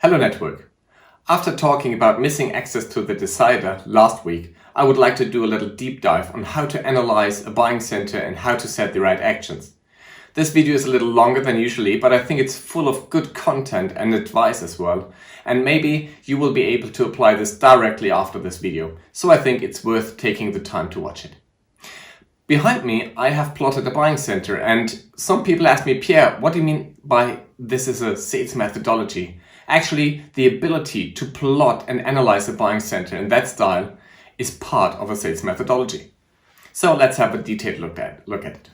Hello Network. After talking about missing access to the decider last week, I would like to do a little deep dive on how to analyze a buying center and how to set the right actions. This video is a little longer than usually, but I think it's full of good content and advice as well. And maybe you will be able to apply this directly after this video. So I think it's worth taking the time to watch it. Behind me, I have plotted a buying center, and some people ask me, Pierre, what do you mean by this is a sales methodology? Actually, the ability to plot and analyze a buying center in that style is part of a sales methodology. So let's have a detailed look at it.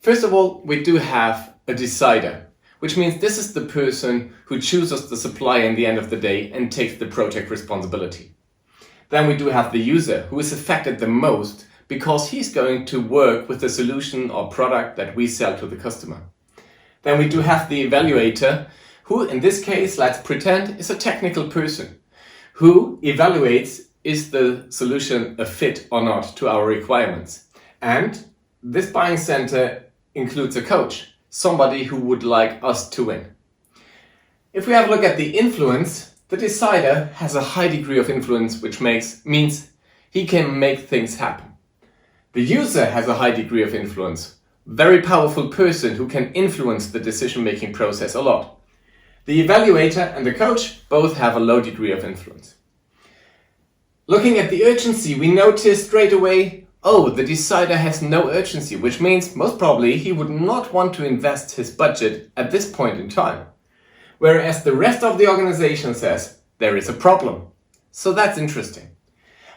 First of all, we do have a decider, which means this is the person who chooses the supplier in the end of the day and takes the project responsibility. Then we do have the user, who is affected the most because he's going to work with the solution or product that we sell to the customer. Then we do have the evaluator, who in this case, let's pretend, is a technical person who evaluates is the solution a fit or not to our requirements. And this buying center includes a coach, somebody who would like us to win. If we have a look at the influence, the decider has a high degree of influence, which means he can make things happen. The user has a high degree of influence, very powerful person who can influence the decision-making process a lot. The evaluator and the coach both have a low degree of influence. Looking at the urgency, we notice straight away, the decider has no urgency, which means most probably he would not want to invest his budget at this point in time. Whereas the rest of the organization says there is a problem. So that's interesting.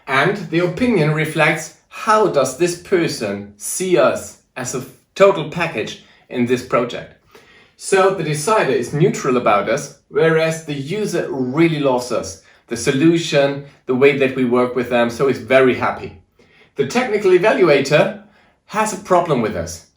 And the opinion reflects how does this person see us as a total package in this project. So the decider is neutral about us, whereas the user really loves us, the solution, the way that we work with them, so he's very happy. The technical evaluator has a problem with us.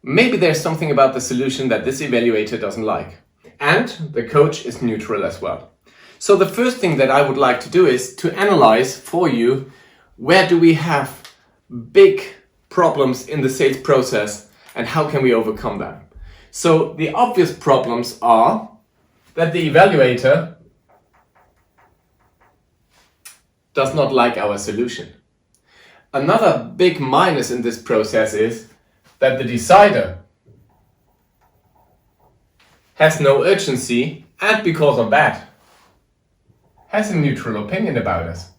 Maybe there's something about the solution that this evaluator doesn't like. And the coach is neutral as well. So the first thing that I would like to do is to analyze for you, where do we have big problems in the sales process and how can we overcome them? So the obvious problems are that the evaluator does not like our solution. Another big minus in this process is that the decider has no urgency and because of that has a neutral opinion about us.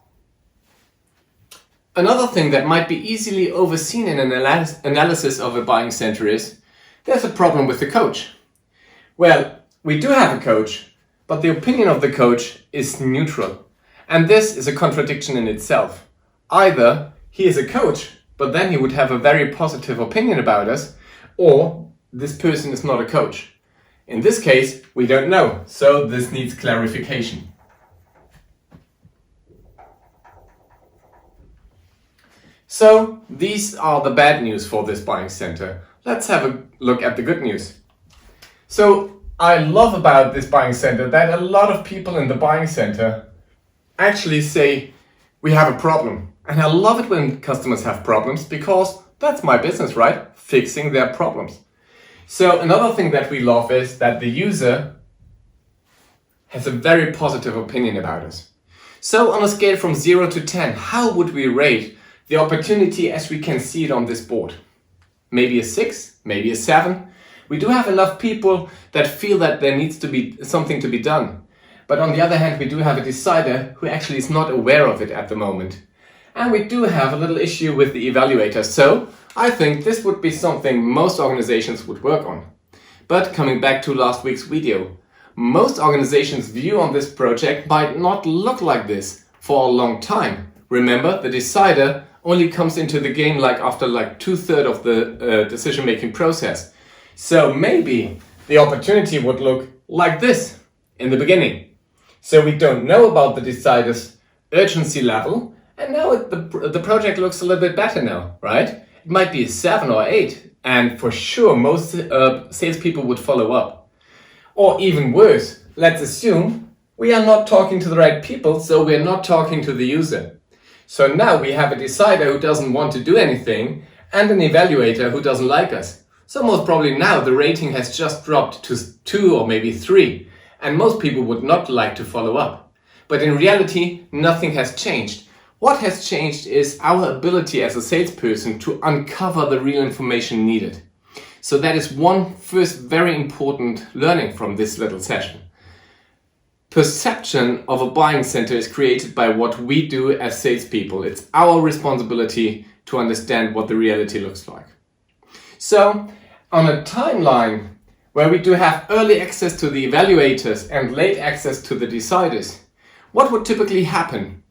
Another thing that might be easily overseen in an analysis of a buying center is there's a problem with the coach. Well, we do have a coach, but the opinion of the coach is neutral. And this is a contradiction in itself. Either he is a coach, but then he would have a very positive opinion about us, or this person is not a coach. In this case, we don't know, so this needs clarification. So these are the bad news for this buying center. Let's have a look at the good news. So I love about this buying center that a lot of people in the buying center actually say we have a problem. And I love it when customers have problems because that's my business, right? Fixing their problems. So another thing that we love is that the user has a very positive opinion about us. So on a scale from 0 to 10, how would we rate the opportunity as we can see it on this board? Maybe a 6, maybe a 7. We do have enough people that feel that there needs to be something to be done. But on the other hand, we do have a decider who actually is not aware of it at the moment. And we do have a little issue with the evaluator. So I think this would be something most organizations would work on. But coming back to last week's video, most organizations' view on this project might not look like this for a long time. Remember, the decider only comes into the game after 2/3 of the decision-making process. So maybe the opportunity would look like this in the beginning. So we don't know about the decider's urgency level, and now the project looks a little bit better now, right? It might be a 7 or 8, and for sure most salespeople would follow up. Or even worse, let's assume we are not talking to the right people, so we are not talking to the user. So now we have a decider who doesn't want to do anything and an evaluator who doesn't like us. So most probably now the rating has just dropped to 2 or maybe 3. and most people would not like to follow up. But in reality, nothing has changed. What has changed is our ability as a salesperson to uncover the real information needed. So that is one first very important learning from this little session. Perception of a buying center is created by what we do as salespeople. It's our responsibility to understand what the reality looks like. So, on a timeline where we do have early access to the evaluators and late access to the deciders, what would typically happen?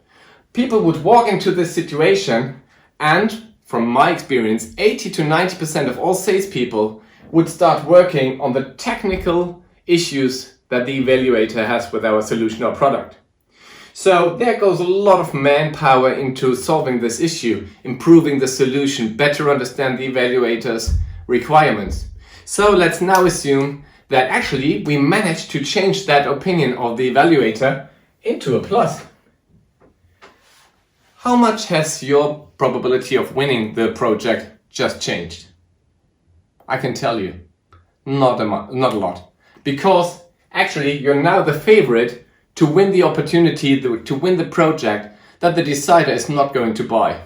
People would walk into this situation and, from my experience, 80 to 90% of all salespeople would start working on the technical issues that the evaluator has with our solution or product. So there goes a lot of manpower into solving this issue, improving the solution, better understand the evaluator's requirements. So let's now assume that actually we managed to change that opinion of the evaluator into a plus. How much has your probability of winning the project just changed? I can tell you, not a lot. Because actually you're now the favorite to win the opportunity, to win the project that the decider is not going to buy.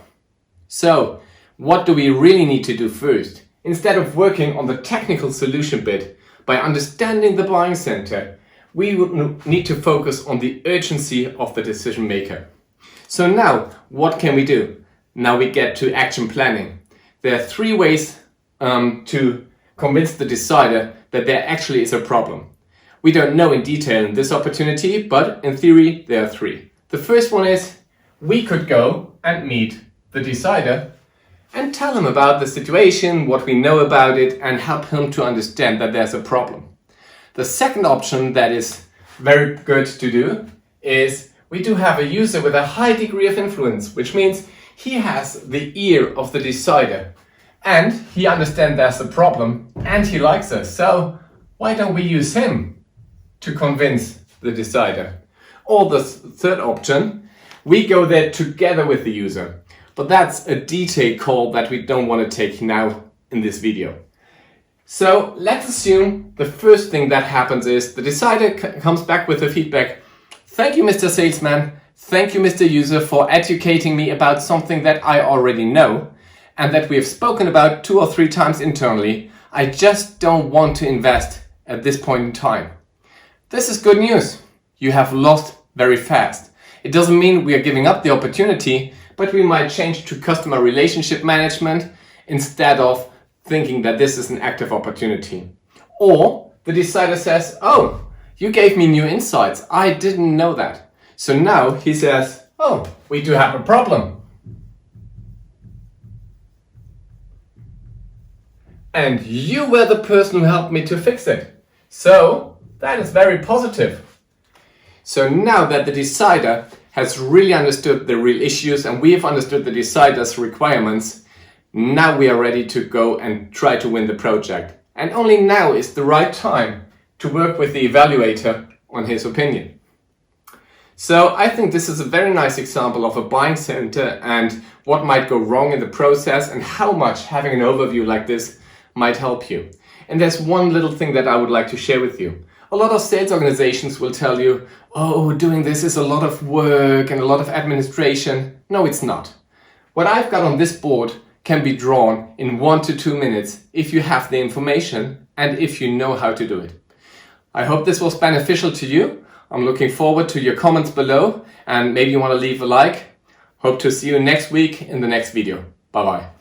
So, what do we really need to do first? Instead of working on the technical solution bit, by understanding the buying center, we would need to focus on the urgency of the decision maker. So now, what can we do? Now we get to action planning. There are 3 ways to convince the decider that there actually is a problem. We don't know in detail in this opportunity, but in theory there are 3. The first one is we could go and meet the decider and tell him about the situation, what we know about it, and help him to understand that there's a problem. The second option that is very good to do is we do have a user with a high degree of influence, which means he has the ear of the decider and he understands there's a problem and he likes us. So why don't we use him to convince the decider? Or the third option, we go there together with the user. But that's a detailed call that we don't want to take now in this video. So let's assume the first thing that happens is the decider comes back with the feedback. Thank you, Mr. Salesman. Thank you, Mr. User, for educating me about something that I already know and that we have spoken about 2 or 3 times internally. I just don't want to invest at this point in time. This is good news. You have lost very fast. It doesn't mean we are giving up the opportunity, but we might change to customer relationship management instead of thinking that this is an active opportunity. Or the decider says, oh, you gave me new insights. I didn't know that. So now he says, oh, we do have a problem. And you were the person who helped me to fix it. So that is very positive. So now that the decider has really understood the real issues and we have understood the decider's requirements, now we are ready to go and try to win the project. And only now is the right time to work with the evaluator on his opinion. So I think this is a very nice example of a buying center and what might go wrong in the process and how much having an overview like this might help you. And there's one little thing that I would like to share with you. A lot of sales organizations will tell you, oh, doing this is a lot of work and a lot of administration. No, it's not. What I've got on this board can be drawn in 1 to 2 minutes if you have the information and if you know how to do it. I hope this was beneficial to you. I'm looking forward to your comments below and maybe you want to leave a like. Hope to see you next week in the next video. Bye bye.